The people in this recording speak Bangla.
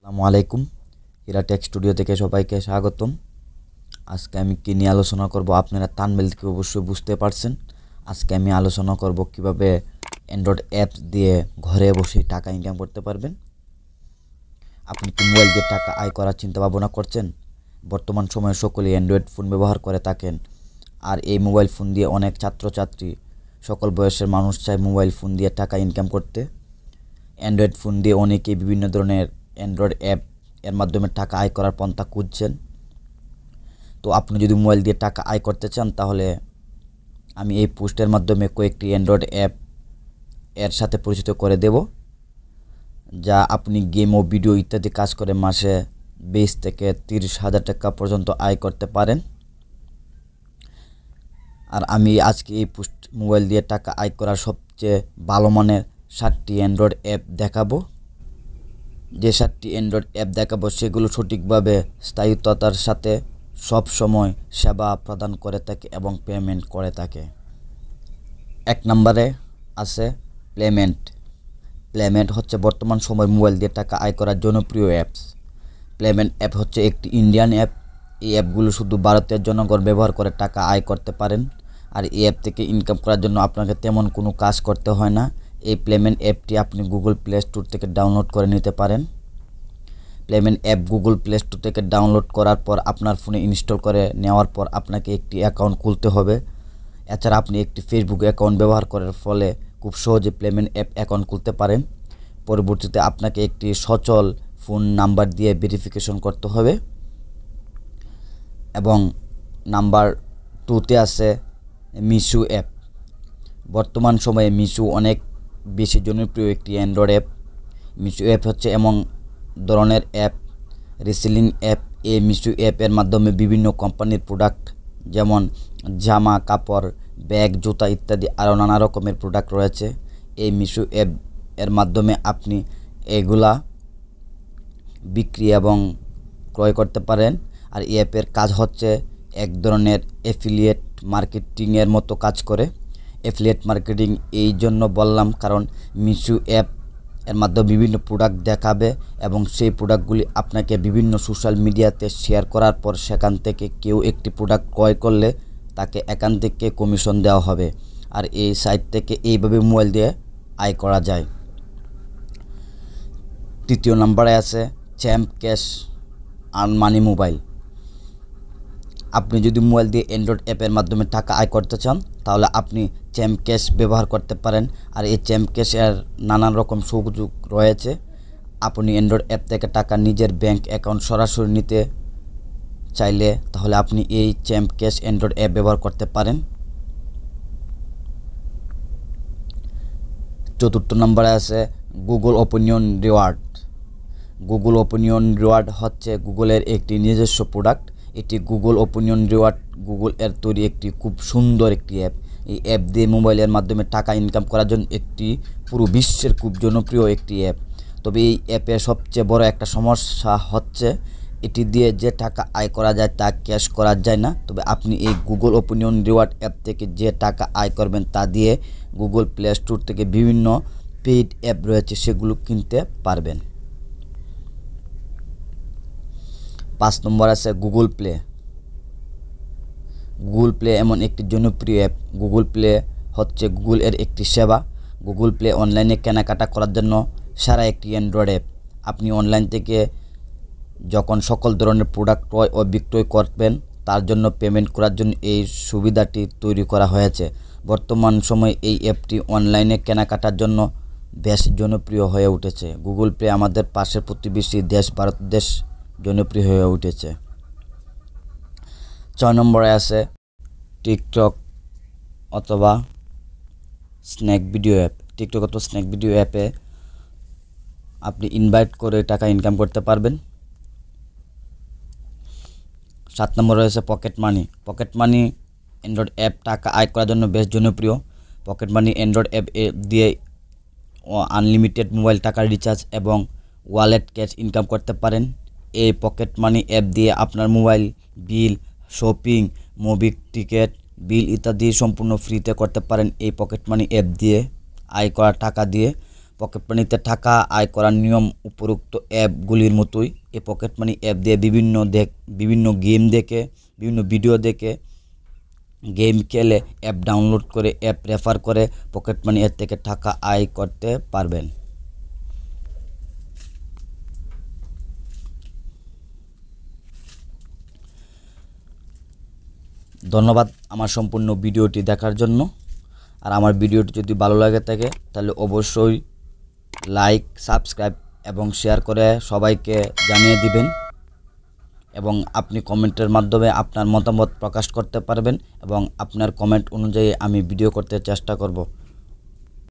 আসসালামু আলাইকুম। হিরা টেক স্টুডিও থেকে সবাইকে স্বাগতম। আজকে আমি কি নিয়ে আলোচনা করব আপনারা থাম্বনেল থেকে অবশ্যই বুঝতে পারছেন। আজকে আমি আলোচনা করব কিভাবে অ্যান্ড্রয়েড অ্যাপস দিয়ে ঘরে বসে টাকা ইনকাম করতে পারবেন। আপনি কি মোবাইল দিয়ে টাকা আয় করার চিন্তা ভাবনা করছেন? বর্তমান সময়ে সকলেই অ্যান্ড্রয়েড ফোন ব্যবহার করে থাকেন, আর এই মোবাইল ফোন দিয়ে অনেক ছাত্রছাত্রী সকল বয়সের মানুষ চায় মোবাইল ফোন দিয়ে টাকা ইনকাম করতে। অ্যান্ড্রয়েড ফোন দিয়ে অনেকেই বিভিন্ন ধরনের অ্যান্ড্রয়েড অ্যাপ এর মাধ্যমে টাকা আয় করার পন্থা খুঁজছেন। তো আপনি যদি মোবাইল দিয়ে টাকা আয় করতে চান, তাহলে আমি এই পোস্টের মাধ্যমে কয়েকটি অ্যান্ড্রয়েড অ্যাপ এর সাথে পরিচিত করে দেব, যা আপনি গেম ও ভিডিও ইত্যাদি কাজ করে মাসে 20 থেকে 30,000 টাকা পর্যন্ত আয় করতে পারেন। আর আমি আজকে এই পোস্ট মোবাইল দিয়ে টাকা আয় করার সবচেয়ে ভালো মানের 7টি অ্যান্ড্রয়েড অ্যাপ দেখাবো। যে 7টি অ্যান্ড্রয়েড অ্যাপ দেখাবো সেগুলো সঠিকভাবে স্থায়িত্বতার সাথে সব সময় সেবা প্রদান করে থাকে এবং পেমেন্ট করে থাকে। 1 নম্বরে আছে পেমেন্ট। পেমেন্ট হচ্ছে বর্তমান সময় মোবাইল দিয়ে টাকা আয় করার জনপ্রিয় অ্যাপস। পেমেন্ট অ্যাপ হচ্ছে একটি ইন্ডিয়ান অ্যাপ। এই অ্যাপগুলো শুধু ভারতের জনগণ ব্যবহার করে টাকা আয় করতে পারেন, আর এই অ্যাপ থেকে ইনকাম করার জন্য আপনাকে তেমন কোনো কাজ করতে হয় না। এই পেমেন্ট অ্যাপটি আপনি গুগল প্লে স্টোর থেকে ডাউনলোড করে নিতে পারেন। Payment app Google play store থেকে ডাউনলোড করার পর আপনার ফোনে ইনস্টল করে নেওয়ার পর আপনাকে একটি অ্যাকাউন্ট খুলতে হবে। এছাড়া আপনি একটি ফেসবুক অ্যাকাউন্ট ব্যবহার করার ফলে খুব সহজে পেমেন্ট অ্যাপ অ্যাকাউন্ট খুলতে পারেন। পরবর্তীতে আপনাকে একটি সচল ফোন নাম্বার দিয়ে ভেরিফিকেশন করতে হবে। এবং নাম্বার 2তে আছে মিশো অ্যাপ। বর্তমান সময়ে মিশো অনেক বেশি জনপ্রিয় একটি অ্যান্ড্রয়েড অ্যাপ। মিশো অ্যাপ হচ্ছে এমন ধরনের অ্যাপ, রিসেলিং অ্যাপ। এই মিশো অ্যাপের মাধ্যমে বিভিন্ন কোম্পানির প্রোডাক্ট যেমন জামা কাপড়, ব্যাগ, জুতা ইত্যাদি আরও নানা রকমের প্রোডাক্ট রয়েছে। এই মিশো অ্যাপ এর মাধ্যমে আপনি এগুলা বিক্রি এবং ক্রয় করতে পারেন। আর এই অ্যাপের কাজ হচ্ছে এক ধরনের অ্যাফিলিয়েট মার্কেটিংয়ের মতো কাজ করে। অ্যাফিলিয়েট মার্কেটিং এই জন্য বললাম কারণ মিশো অ্যাপ এর মাধ্যমে বিভিন্ন প্রোডাক্ট দেখাবে এবং সেই প্রোডাক্টগুলি আপনাকে বিভিন্ন সোশ্যাল মিডিয়াতে শেয়ার করার পর সেখান থেকে কেউ একটি প্রোডাক্ট ক্রয় করলে তাকে এখান থেকে কমিশন দেওয়া হবে। আর এই সাইট থেকে এইভাবে মোবাইল দিয়ে আয় করা যায়। 3য় নম্বরে আছে BKash আর্ন মানি মোবাইল। আপনি যদি মোবাইল দিয়ে অ্যান্ড্রয়েড অ্যাপের মাধ্যমে টাকা আয় করতে চান, তাহলে আপনি BKash ব্যবহার করতে পারেন। আর এই BKash এর নানান রকম সুযোগ রয়েছে। আপনি অ্যান্ড্রয়েড অ্যাপ থেকে টাকা নিজের ব্যাংক অ্যাকাউন্ট সরাসরি নিতে চাইলে তাহলে আপনি এই BKash অ্যান্ড্রয়েড অ্যাপ ব্যবহার করতে পারেন। 4র্থ নম্বরে আছে Google opinion reward. Google opinion reward হচ্ছে গুগলের একটি নিজস্ব প্রোডাক্ট। এটি গুগল ওপিনিয়ন রিওয়ার্ড গুগল এর তৈরি একটি খুব সুন্দর একটি অ্যাপ। এই অ্যাপ দিয়ে মোবাইলের মাধ্যমে টাকা ইনকাম করার জন্য একটি পুরো বিশ্বের খুব জনপ্রিয় একটি অ্যাপ। তবে এই অ্যাপের সবচেয়ে বড় একটা সমস্যা হচ্ছে এটি দিয়ে যে টাকা আয় করা যায় তা ক্যাশ করা যায় না। তবে আপনি এই গুগল ওপিনিয়ন রিওয়ার্ড অ্যাপ থেকে যে টাকা আয় করবেন তা দিয়ে গুগল প্লে স্টোর থেকে বিভিন্ন পেইড অ্যাপ রয়েছে সেগুলো কিনতে পারবেন। 5 নম্বর আছে গুগল প্লে। গুগল প্লে এমন একটি জনপ্রিয় অ্যাপ। গুগল প্লে হচ্ছে গুগল এর একটি সেবা। গুগল প্লে অনলাইনে কেনাকাটা করার জন্য সারা একটি অ্যান্ড্রয়েড অ্যাপ। আপনি অনলাইন থেকে যখন সকল ধরনের প্রোডাক্ট ক্রয় ও বিক্রয় করবেন তার জন্য পেমেন্ট করার জন্য এই সুবিধাটি তৈরি করা হয়েছে। বর্তমান সময়ে এই অ্যাপটি অনলাইনে কেনাকাটার জন্য বেশ জনপ্রিয় হয়ে উঠেছে। গুগল প্লে আমাদের পাশের প্রতিবেশী দেশ ভারত দেশ জনপ্রিয় হয়ে উঠেছে। 6 নম্বরে আছে টিকটক অথবা স্ন্যাক ভিডিও অ্যাপ। টিকটক অথবা স্ন্যাক ভিডিও অ্যাপে আপনি ইনভাইট করে টাকা ইনকাম করতে পারবেন। 7 নম্বরে রয়েছে পকেট মানি। পকেট মানি অ্যান্ড্রয়েড অ্যাপ টাকা আয় করার জন্য বেশ জনপ্রিয়। পকেট মানি অ্যান্ড্রয়েড অ্যাপ দিয়ে আনলিমিটেড মোবাইল টাকা রিচার্জ এবং ওয়ালেট ক্যাশ ইনকাম করতে পারেন। এই পকেট মানি অ্যাপ দিয়ে আপনার mobile bill, shopping, movie ticket, bill ইত্যাদি সম্পূর্ণ ফ্রিতে করতে পারেন এই পকেট মানি অ্যাপ দিয়ে আয় করা টাকা দিয়ে। পকেট মানিতে টাকা আয় করার নিয়ম উপরোক্ত অ্যাপগুলির মতোই। এই পকেট মানি অ্যাপ দিয়ে বিভিন্ন গেম দেখে, বিভিন্ন ভিডিও দেখে, গেম খেলে, অ্যাপ ডাউনলোড করে, অ্যাপ রেফার করে পকেট মানি এর থেকে টাকা আয় করতে পারবেন। ধন্যবাদ আমার সম্পূর্ণ ভিডিওটি দেখার জন্য। আর আমার ভিডিওটি যদি ভালো লাগে থাকে তাহলে অবশ্যই লাইক, সাবস্ক্রাইব এবং শেয়ার করে সবাইকে জানিয়ে দিবেন, এবং আপনি কমেন্টের মাধ্যমে আপনার মতামত প্রকাশ করতে পারবেন, এবং আপনার কমেন্ট অনুযায়ী আমি ভিডিও করতে চেষ্টা করব।